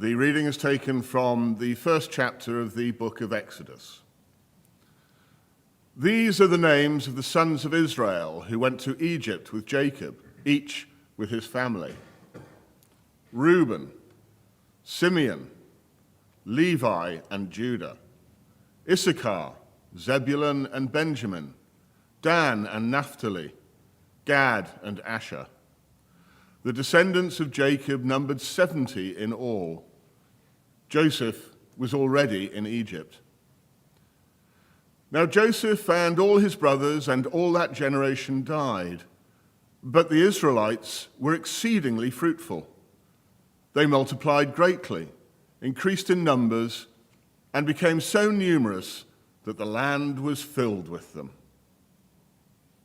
The reading is taken from the first chapter of the book of Exodus. These are the names of the sons of Israel who went to Egypt with Jacob, each with his family: Reuben, Simeon, Levi and Judah, Issachar, Zebulun and Benjamin, Dan and Naphtali, Gad and Asher. The descendants of Jacob numbered 70 in all. Joseph was already in Egypt. Now Joseph and all his brothers and all that generation died, but the Israelites were exceedingly fruitful. They multiplied greatly, increased in numbers, and became so numerous that the land was filled with them.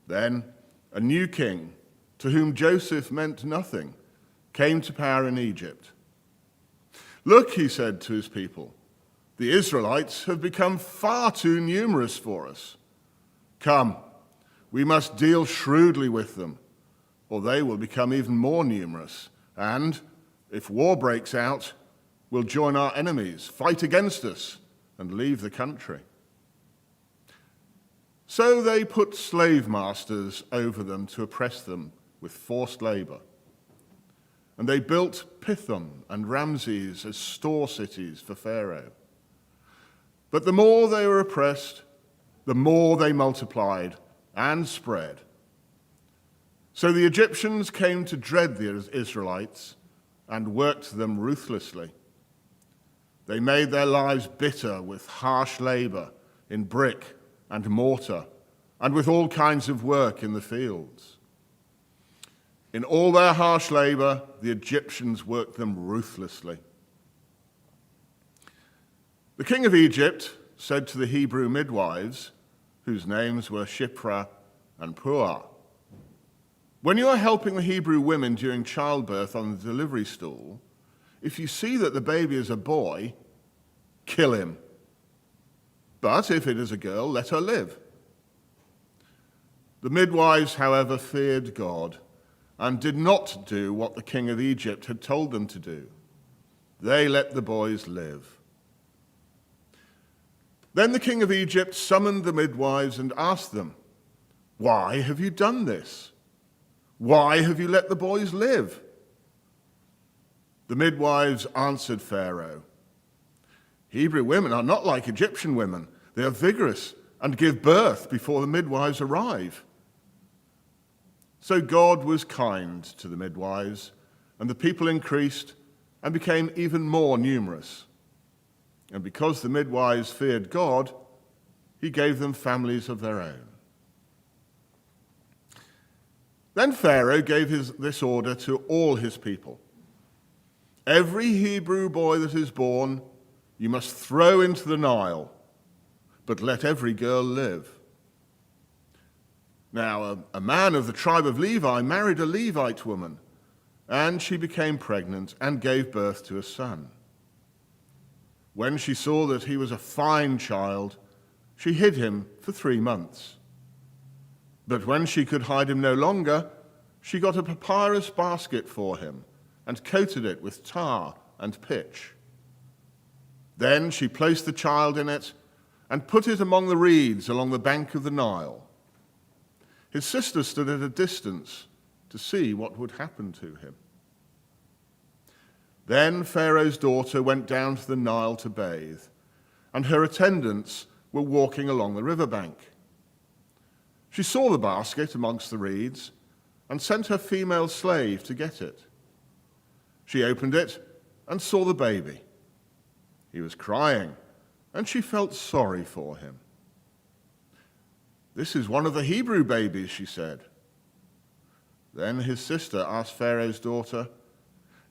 Then a new king, to whom Joseph meant nothing, came to power in Egypt. "Look," he said to his people, "the Israelites have become far too numerous for us. Come, we must deal shrewdly with them, or they will become even more numerous, and, if war breaks out, will join our enemies, fight against us, and leave the country." So they put slave masters over them to oppress them with forced labor. And they built Pithom and Ramses as store cities for Pharaoh. But the more they were oppressed, the more they multiplied and spread. So the Egyptians came to dread the Israelites and worked them ruthlessly. They made their lives bitter with harsh labor in brick and mortar and with all kinds of work in the fields. In all their harsh labor, the Egyptians worked them ruthlessly. The king of Egypt said to the Hebrew midwives, whose names were Shiphrah and Puah, "When you are helping the Hebrew women during childbirth on the delivery stool, if you see that the baby is a boy, kill him. But if it is a girl, let her live." The midwives, however, feared God and did not do what the king of Egypt had told them to do. They let the boys live. Then the king of Egypt summoned the midwives and asked them, "Why have you done this? Why have you let the boys live?" The midwives answered Pharaoh, "Hebrew women are not like Egyptian women. They are vigorous and give birth before the midwives arrive." So God was kind to the midwives, and the people increased and became even more numerous. And because the midwives feared God, he gave them families of their own. Then Pharaoh gave this order to all his people: "Every Hebrew boy that is born you must throw into the Nile, but let every girl live." Now, a man of the tribe of Levi married a Levite woman, and she became pregnant and gave birth to a son. When she saw that he was a fine child, she hid him for 3 months. But when she could hide him no longer, she got a papyrus basket for him and coated it with tar and pitch. Then she placed the child in it and put it among the reeds along the bank of the Nile. His sister stood at a distance to see what would happen to him. Then Pharaoh's daughter went down to the Nile to bathe, and her attendants were walking along the riverbank. She saw the basket amongst the reeds and sent her female slave to get it. She opened it and saw the baby. He was crying, and she felt sorry for him. "This is one of the Hebrew babies," she said. Then his sister asked Pharaoh's daughter,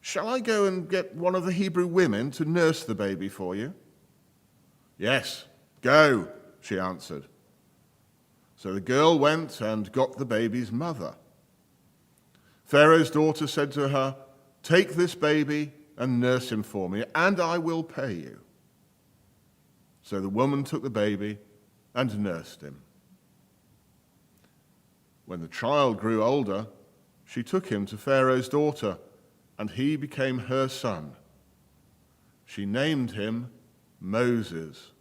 "Shall I go and get one of the Hebrew women to nurse the baby for you?" "Yes, go," she answered. So the girl went and got the baby's mother. Pharaoh's daughter said to her, "Take this baby and nurse him for me, and I will pay you." So the woman took the baby and nursed him. When the child grew older, she took him to Pharaoh's daughter, and he became her son. She named him Moses,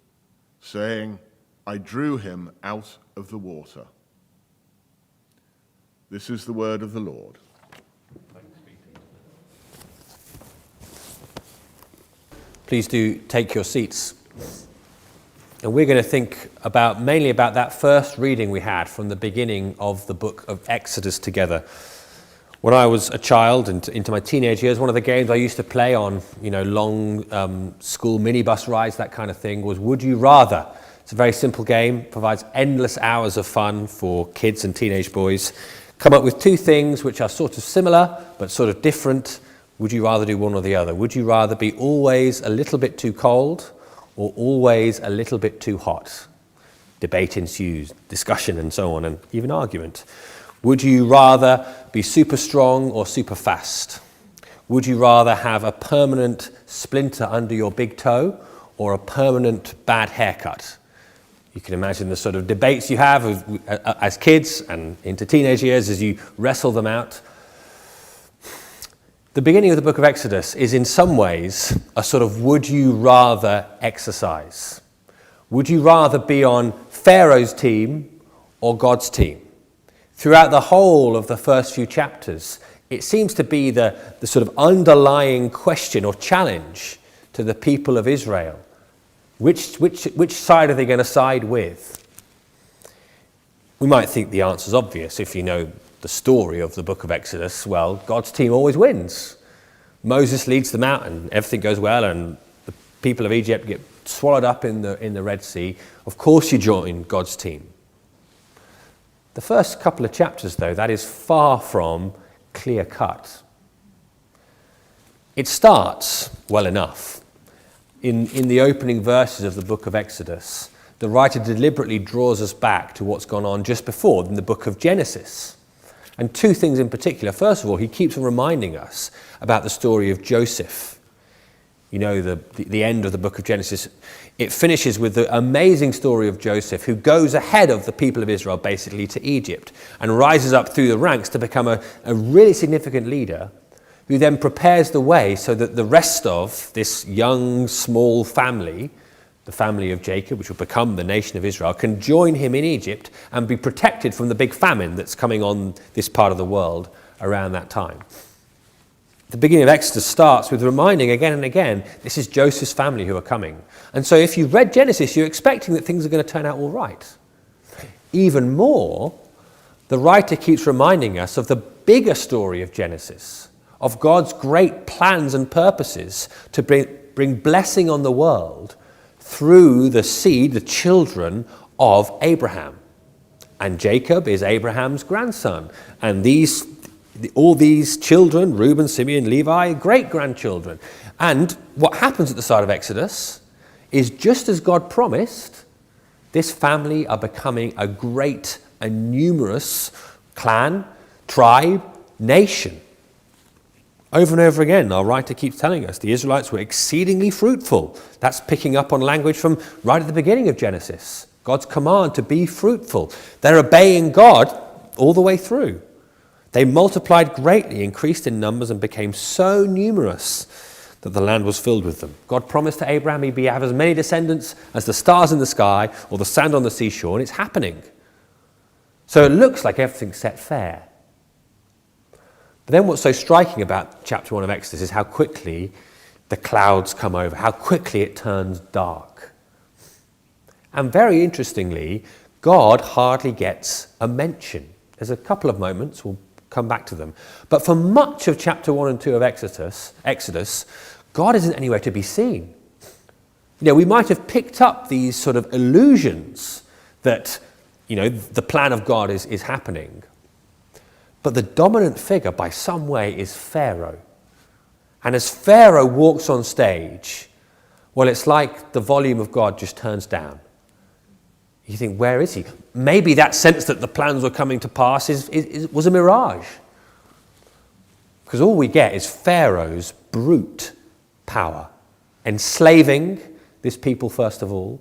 saying, I drew him out of the water. This is the word of the Lord. Please do take your seats. And we're going to think mainly about that first reading we had from the beginning of the book of Exodus together. When I was a child and into my teenage years, one of the games I used to play on, long school minibus rides, that kind of thing, was Would You Rather? It's a very simple game, provides endless hours of fun for kids and teenage boys. Come up with two things which are sort of similar but sort of different. Would you rather do one or the other? Would you rather be always a little bit too cold or always a little bit too hot? Debate ensues, discussion and so on, and even argument. Would you rather be super strong or super fast? Would you rather have a permanent splinter under your big toe or a permanent bad haircut? You can imagine the sort of debates you have as kids and into teenage years as you wrestle them out. The beginning of the book of Exodus is in some ways a sort of would you rather exercise. Would you rather be on Pharaoh's team or God's team? Throughout the whole of the first few chapters, it seems to be the sort of underlying question or challenge to the people of Israel. Which side are they going to side with? We might think the answer's obvious if you know the story of the book of Exodus. Well, God's team always wins. Moses leads them out and everything goes well and the people of Egypt get swallowed up in the Red Sea. Of course you join God's team. The first couple of chapters, though, that is far from clear-cut. It starts well enough. In the opening verses of the book of Exodus, the writer deliberately draws us back to what's gone on just before in the book of Genesis. And two things in particular. First of all, he keeps reminding us about the story of Joseph. You know, the end of the book of Genesis, it finishes with the amazing story of Joseph, who goes ahead of the people of Israel basically to Egypt and rises up through the ranks to become a really significant leader, who then prepares the way so that the rest of this young, small family, the family of Jacob, which will become the nation of Israel, can join him in Egypt and be protected from the big famine that's coming on this part of the world around that time. The beginning of Exodus starts with reminding again and again, this is Joseph's family who are coming. And so if you've read Genesis, you're expecting that things are going to turn out all right. Even more, the writer keeps reminding us of the bigger story of Genesis, of God's great plans and purposes to bring blessing on the world through the seed, the children of Abraham. And Jacob is Abraham's grandson. And all these children, Reuben, Simeon, Levi, great-grandchildren. And what happens at the start of Exodus is just as God promised, this family are becoming a great and numerous clan, tribe, nation. Over and over again, our writer keeps telling us the Israelites were exceedingly fruitful. That's picking up on language from right at the beginning of Genesis. God's command to be fruitful. They're obeying God all the way through. They multiplied greatly, increased in numbers, and became so numerous that the land was filled with them. God promised to Abraham he'd have as many descendants as the stars in the sky or the sand on the seashore, and it's happening. So it looks like everything's set fair. But then what's so striking about chapter 1 of Exodus is how quickly the clouds come over, how quickly it turns dark. And very interestingly, God hardly gets a mention. There's a couple of moments, we'll come back to them. But for much of chapter 1 and 2 of Exodus, God isn't anywhere to be seen. You know, we might have picked up these sort of illusions that, the plan of God is happening. But the dominant figure by some way is Pharaoh. And as Pharaoh walks on stage, well, it's like the volume of God just turns down. You think, where is he? Maybe that sense that the plans were coming to pass was a mirage. Because all we get is Pharaoh's brute power, enslaving this people first of all,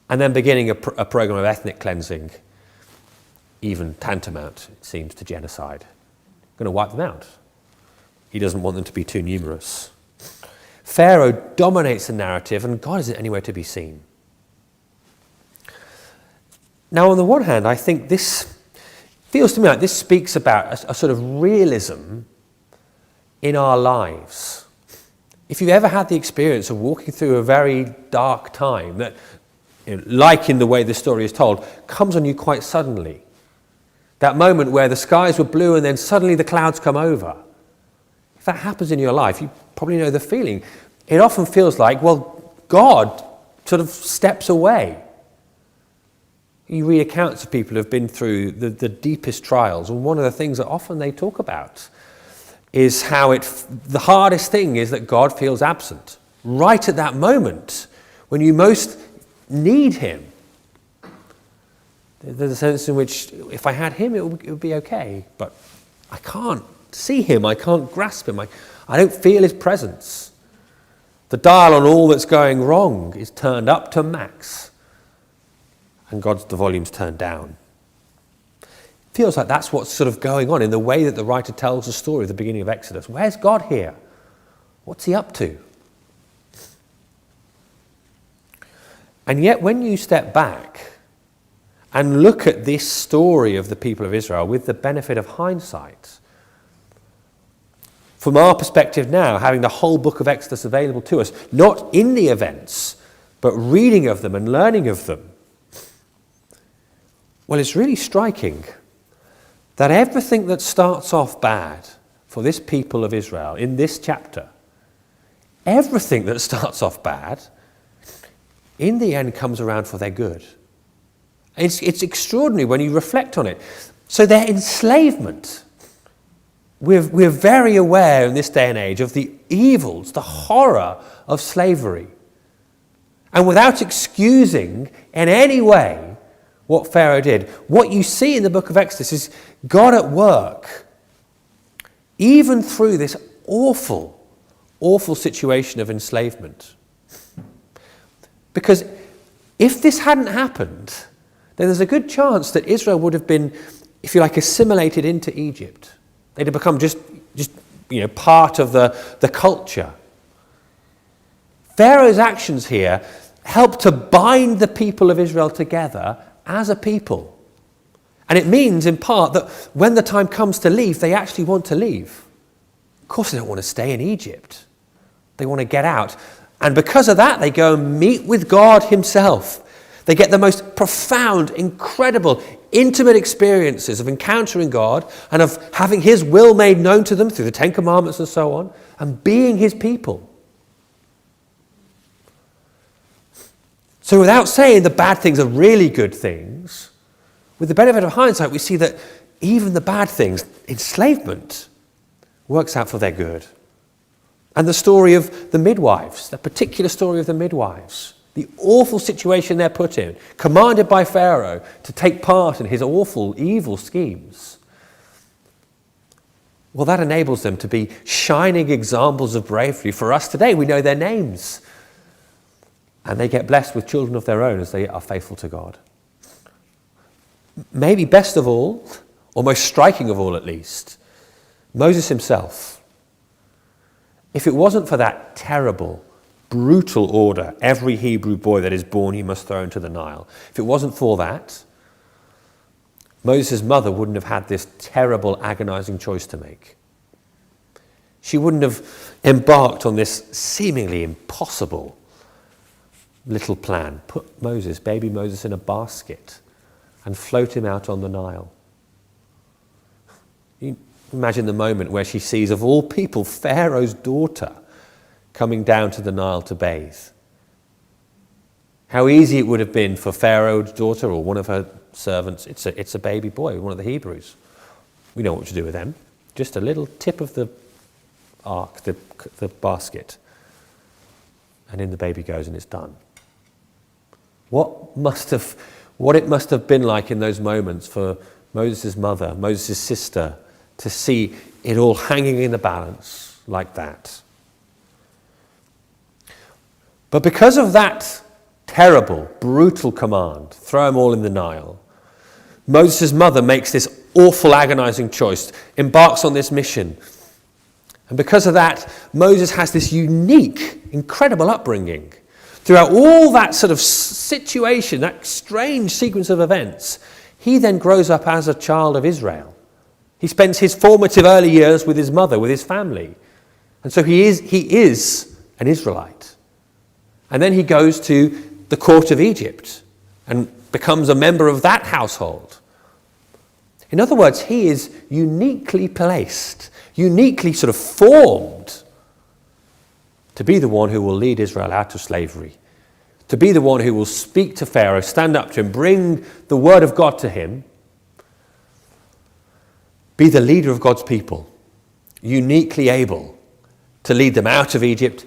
and then beginning a program of ethnic cleansing, even tantamount, it seems, to genocide. Going to wipe them out. He doesn't want them to be too numerous. Pharaoh dominates the narrative and God isn't anywhere to be seen. Now, on the one hand, I think this feels to me like this speaks about a sort of realism in our lives. If you've ever had the experience of walking through a very dark time that, like in the way the story is told, comes on you quite suddenly. That moment where the skies were blue and then suddenly the clouds come over. If that happens in your life, you probably know the feeling. It often feels like, well, God sort of steps away. You read accounts of people who have been through the deepest trials, and one of the things that often they talk about is how the hardest thing is that God feels absent. Right at that moment, when you most need him. There's a sense in which if I had him, it would be okay, but I can't see him, I can't grasp him, I don't feel his presence. The dial on all that's going wrong is turned up to max, and the volume's turned down. It feels like that's what's sort of going on in the way that the writer tells the story at the beginning of Exodus. Where's God here? What's he up to? And yet when you step back and look at this story of the people of Israel with the benefit of hindsight, from our perspective now, having the whole book of Exodus available to us, not in the events, but reading of them and learning of them, well, it's really striking that everything that starts off bad for this people of Israel in this chapter, everything that starts off bad, in the end comes around for their good. It's extraordinary when you reflect on it. So their enslavement, we're very aware in this day and age of the evils, the horror of slavery. And without excusing in any way what Pharaoh did, what you see in the book of Exodus is God at work, even through this awful, awful situation of enslavement. Because if this hadn't happened, then there's a good chance that Israel would have been, if you like, assimilated into Egypt. They'd have become just part of the culture. Pharaoh's actions here help to bind the people of Israel together as a people. And it means, in part, that when the time comes to leave, they actually want to leave. Of course, they don't want to stay in Egypt. They want to get out. And because of that, they go and meet with God himself. They get the most profound, incredible, intimate experiences of encountering God and of having his will made known to them through the Ten Commandments and so on, and being his people. So without saying the bad things are really good things, with the benefit of hindsight, we see that even the bad things, enslavement, works out for their good. And the story of the midwives, the particular story of the midwives, the awful situation they're put in, commanded by Pharaoh to take part in his awful, evil schemes. Well, that enables them to be shining examples of bravery for us today. We know their names. And they get blessed with children of their own as they are faithful to God. Maybe best of all, or most striking of all at least, Moses himself. If it wasn't for that terrible, brutal order, every Hebrew boy that is born you must throw into the Nile. If it wasn't for that, Moses' mother wouldn't have had this terrible, agonizing choice to make. She wouldn't have embarked on this seemingly impossible little plan. Put baby Moses in a basket and float him out on the Nile. You imagine the moment where she sees, of all people, Pharaoh's daughter coming down to the Nile to bathe. How easy it would have been for Pharaoh's daughter or one of her servants. It's a baby boy, one of the Hebrews. We know what to do with them. Just a little tip of the ark, the basket. And in the baby goes and it's done. What it must have been like in those moments for Moses' mother, Moses' sister, to see it all hanging in the balance like that. But because of that terrible, brutal command, throw them all in the Nile, Moses' mother makes this awful, agonizing choice, embarks on this mission. And because of that, Moses has this unique incredible upbringing, throughout all that sort of situation, that strange sequence of events, he then grows up as a child of Israel. He spends his formative early years with his mother, with his family. And so he is an Israelite. And then he goes to the court of Egypt and becomes a member of that household. In other words, he is uniquely placed, uniquely sort of formed to be the one who will lead Israel out of slavery, to be the one who will speak to Pharaoh, stand up to him, bring the word of God to him, be the leader of God's people, uniquely able to lead them out of Egypt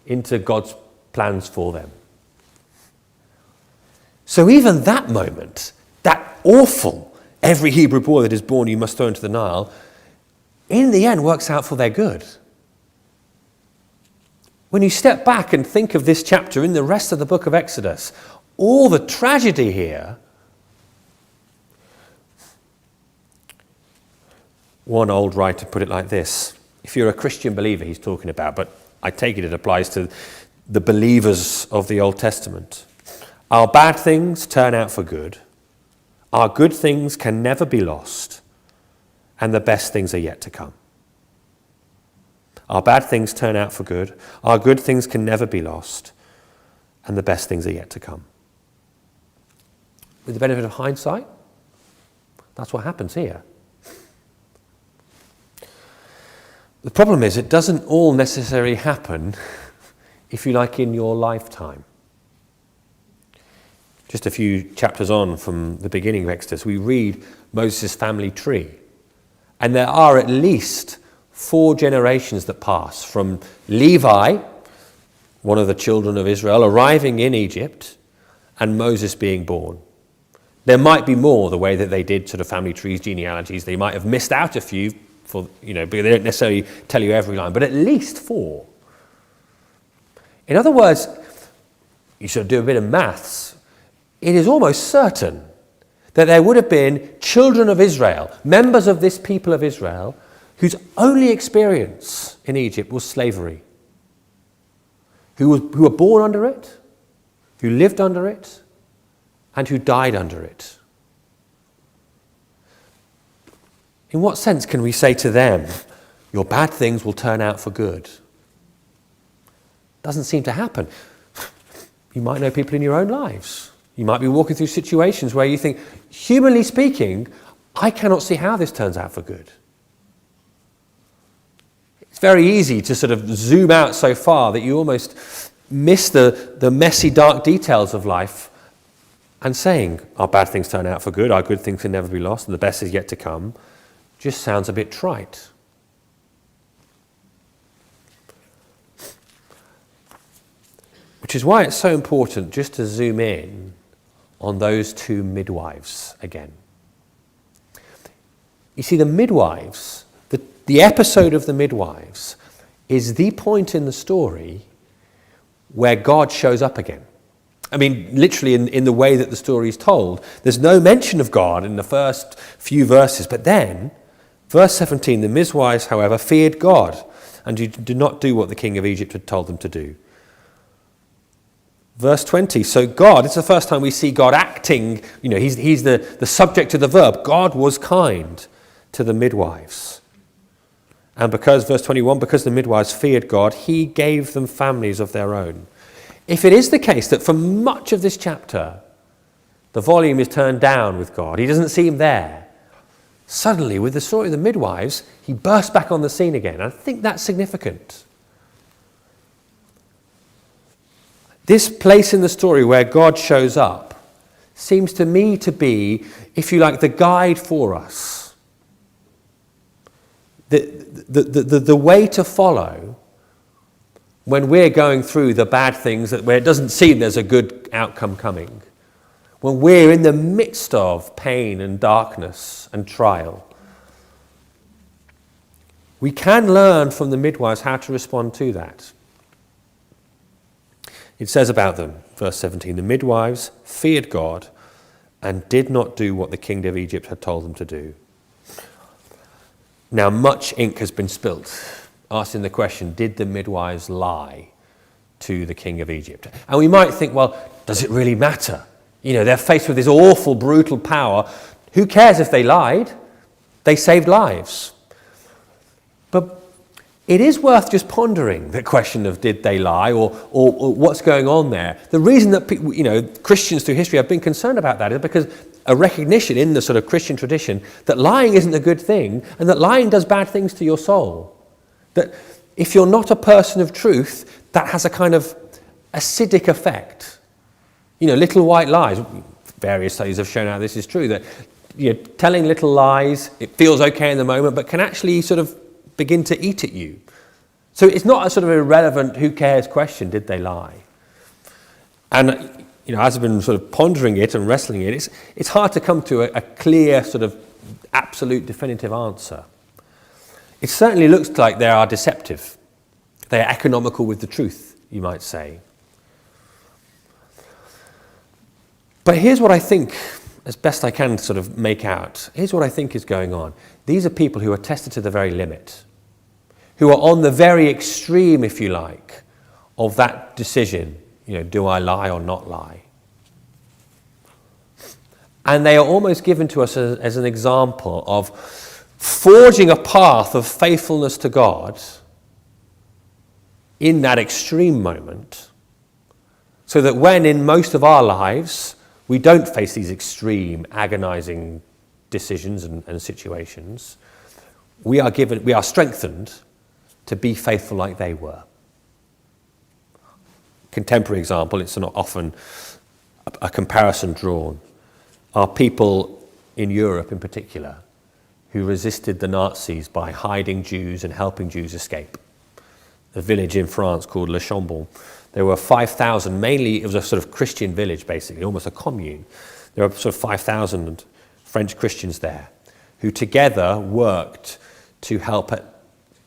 into God's plans for them. So even that moment, that awful, every Hebrew boy that is born you must throw into the Nile, in the end works out for their good. When you step back and think of this chapter in the rest of the book of Exodus, all the tragedy here, one old writer put it like this: if you're a Christian believer, he's talking about, but I take it applies to the believers of the Old Testament. Our bad things turn out for good. Our good things can never be lost. And the best things are yet to come. Our bad things turn out for good. Our good things can never be lost. And the best things are yet to come. With the benefit of hindsight, that's what happens here. The problem is it doesn't all necessarily happen, if you like, in your lifetime. Just a few chapters on from the beginning of Exodus, we read Moses' family tree. And there are at least 4 generations that pass from Levi, one of the children of Israel, arriving in Egypt, and Moses being born. There might be more the way that they did sort of family trees, genealogies. They might have missed out a few, because they don't necessarily tell you every line, but at least 4. In other words, you should do a bit of maths. It is almost certain that there would have been children of Israel, members of this people of Israel, whose only experience in Egypt was slavery, who were born under it, who lived under it, and who died under it. In what sense can we say to them, your bad things will turn out for good? Doesn't seem to happen. You might know people in your own lives. You might be walking through situations where you think, humanly speaking, I cannot see how this turns out for good. It's very easy to sort of zoom out so far that you almost miss the messy, dark details of life, and saying, our bad things turn out for good, our good things can never be lost, and the best is yet to come, just sounds a bit trite. Which is why it's so important just to zoom in on those 2 midwives again. You see, the midwives, the episode of the midwives, is the point in the story where God shows up again. I mean, literally in the way that the story is told. There's no mention of God in the first few verses, but then, verse 17, the midwives, however, feared God and did not do what the king of Egypt had told them to do. Verse 20, so God, it's the first time we see God acting, he's the subject of the verb. God was kind to the midwives. And verse 21, because the midwives feared God, he gave them families of their own. If it is the case that for much of this chapter, the volume is turned down with God, he doesn't seem there, suddenly with the story of the midwives, he bursts back on the scene again. I think that's significant. This place in the story where God shows up seems to me to be, if you like, the guide for us. The way to follow when we're going through the bad things, where it doesn't seem there's a good outcome coming. When we're in the midst of pain and darkness and trial. We can learn from the midwives how to respond to that. It says about them, verse 17, the midwives feared God and did not do what the king of Egypt had told them to do. Now much ink has been spilt, asking the question, did the midwives lie to the king of Egypt. And we might think, well, does it really matter? You know, they're faced with this awful, brutal power. Who cares if they lied? They saved lives. But it is worth just pondering the question of did they lie or what's going on there. The reason that Christians through history have been concerned about that is because a recognition in the sort of Christian tradition that lying isn't a good thing and that lying does bad things to your soul. That if you're not a person of truth, that has a kind of acidic effect. You know, little white lies. Various studies have shown how this is true, that telling little lies, it feels okay in the moment, but can actually sort of begin to eat at you. So it's not a sort of irrelevant, who cares question, did they lie? And, as I've been sort of pondering it and wrestling it, it's hard to come to a clear sort of absolute definitive answer. It certainly looks like they are deceptive. They are economical with the truth, you might say. But here's what I think, as best I can sort of make out, here's what I think is going on. These are people who are tested to the very limit, who are on the very extreme, if you like, of that decision, do I lie or not lie? And they are almost given to us as an example of forging a path of faithfulness to God in that extreme moment, so that when in most of our lives we don't face these extreme, agonizing decisions and situations, we are strengthened to be faithful like they were. Contemporary example, it's not often a comparison drawn, are people in Europe in particular who resisted the Nazis by hiding Jews and helping Jews escape. A village in France called Le Chambon. There were 5,000, mainly it was a sort of Christian village basically, almost a commune. There were sort of 5,000 French Christians there who together worked to help,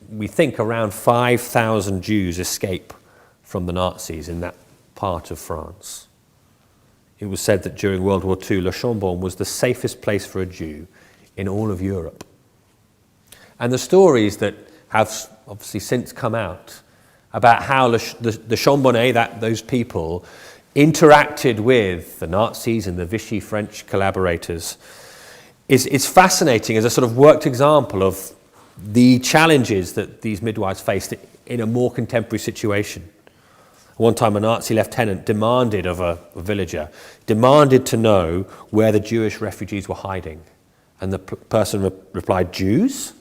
we think, around 5,000 Jews escape from the Nazis in that part of France. It was said that during World War II, Le Chambon was the safest place for a Jew in all of Europe. And the stories that have obviously since come out about how the Chambonnais, those people, interacted with the Nazis and the Vichy French collaborators is fascinating as a sort of worked example of the challenges that these midwives faced in a more contemporary situation. One time a Nazi lieutenant demanded of a villager, demanded to know where the Jewish refugees were hiding. And the person replied, Jews?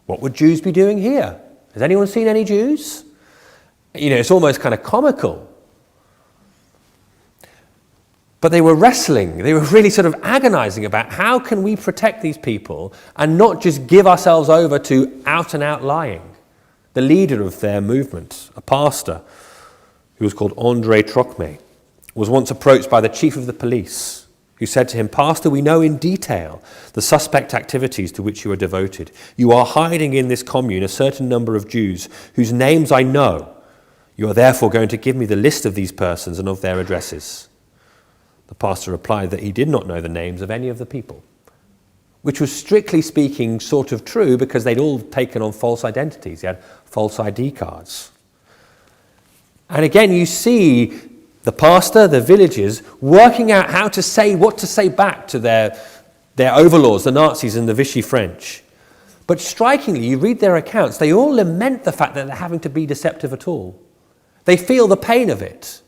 What would Jews be doing here? Has anyone seen any Jews? It's almost kind of comical. But they were wrestling. They were really sort of agonizing about how can we protect these people and not just give ourselves over to out-and-out lying. The leader of their movement, a pastor who was called André Trocmé, was once approached by the chief of the police, who said to him, Pastor, we know in detail the suspect activities to which you are devoted. You are hiding in this commune a certain number of Jews whose names I know. You are therefore going to give me the list of these persons and of their addresses. The pastor replied that he did not know the names of any of the people, which was strictly speaking sort of true because they'd all taken on false identities. They had false ID cards. And again, you see the pastor, the villagers, working out what to say back to their overlords, the Nazis and the Vichy French. But strikingly, you read their accounts, they all lament the fact that they're having to be deceptive at all. They feel the pain of it.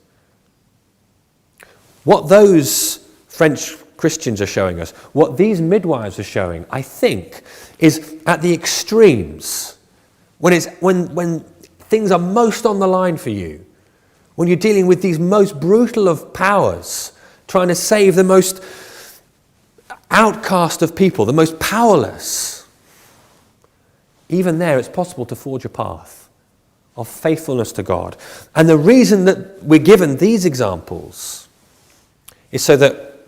What those French Christians are showing us, what these midwives are showing, I think, is at the extremes, when things are most on the line for you, when you're dealing with these most brutal of powers, trying to save the most outcast of people, the most powerless. Even there, it's possible to forge a path of faithfulness to God. And the reason that we're given these examples is so that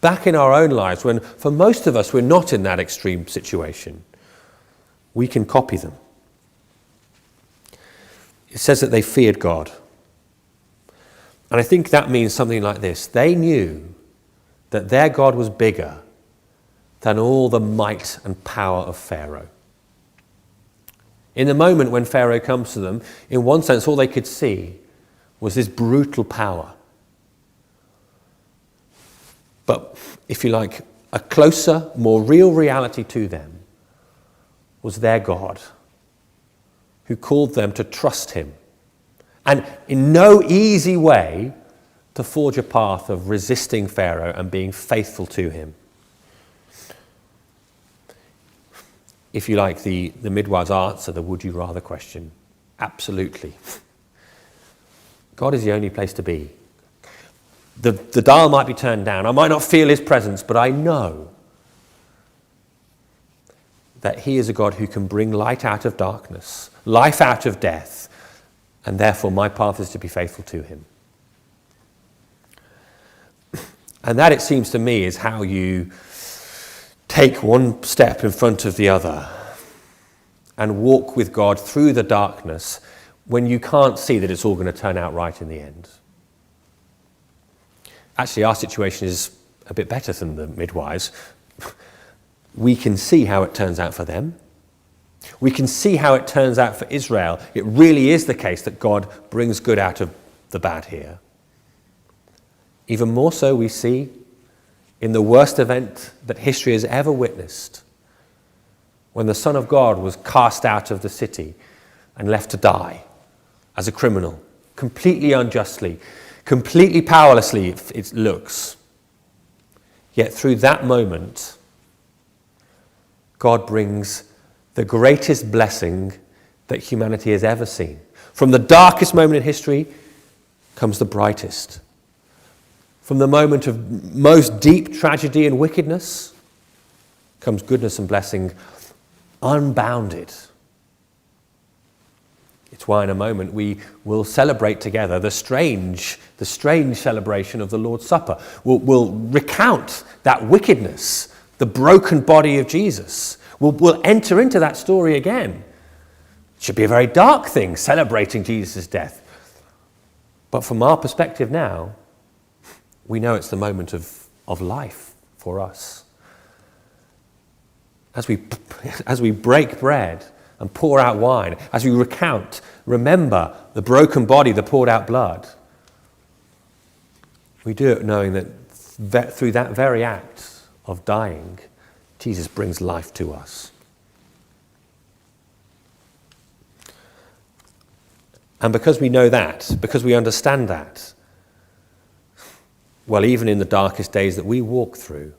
back in our own lives, when for most of us we're not in that extreme situation, we can copy them. It says that they feared God. And I think that means something like this. They knew that their God was bigger than all the might and power of Pharaoh. In the moment when Pharaoh comes to them, in one sense, all they could see was this brutal power. But, if you like, a closer, more real reality to them was their God, who called them to trust him, and in no easy way to forge a path of resisting Pharaoh and being faithful to him. If you like, the midwives answer the would you rather question. Absolutely. God is the only place to be. The dial might be turned down. I might not feel his presence, but I know that he is a God who can bring light out of darkness, life out of death, and therefore my path is to be faithful to him. And that, it seems to me, is how you take one step in front of the other and walk with God through the darkness when you can't see that it's all going to turn out right in the end. Actually, our situation is a bit better than the midwives. We can see how it turns out for them. We can see how it turns out for Israel. It really is the case that God brings good out of the bad here. Even more so, we see in the worst event that history has ever witnessed, when the Son of God was cast out of the city and left to die as a criminal, completely unjustly, completely powerlessly, it looks. Yet through that moment, God brings the greatest blessing that humanity has ever seen. From the darkest moment in history comes the brightest. From the moment of most deep tragedy and wickedness comes goodness and blessing unbounded. It's why in a moment we will celebrate together the strange celebration of the Lord's Supper. We'll recount that wickedness, the broken body of Jesus. We'll enter into that story again. It should be a very dark thing, celebrating Jesus' death. But from our perspective now, we know it's the moment of life for us. As we break bread and pour out wine, as we remember the broken body, the poured out blood, we do it knowing that through that very act of dying, Jesus brings life to us. And because we know that, because we understand that, well, even in the darkest days that we walk through,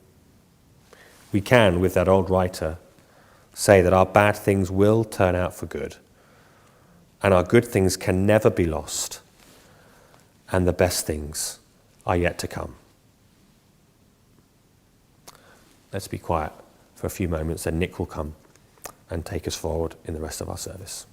we can, with that old writer, say that our bad things will turn out for good, and our good things can never be lost, and the best things are yet to come. Let's be quiet for a few moments, and Nick will come and take us forward in the rest of our service.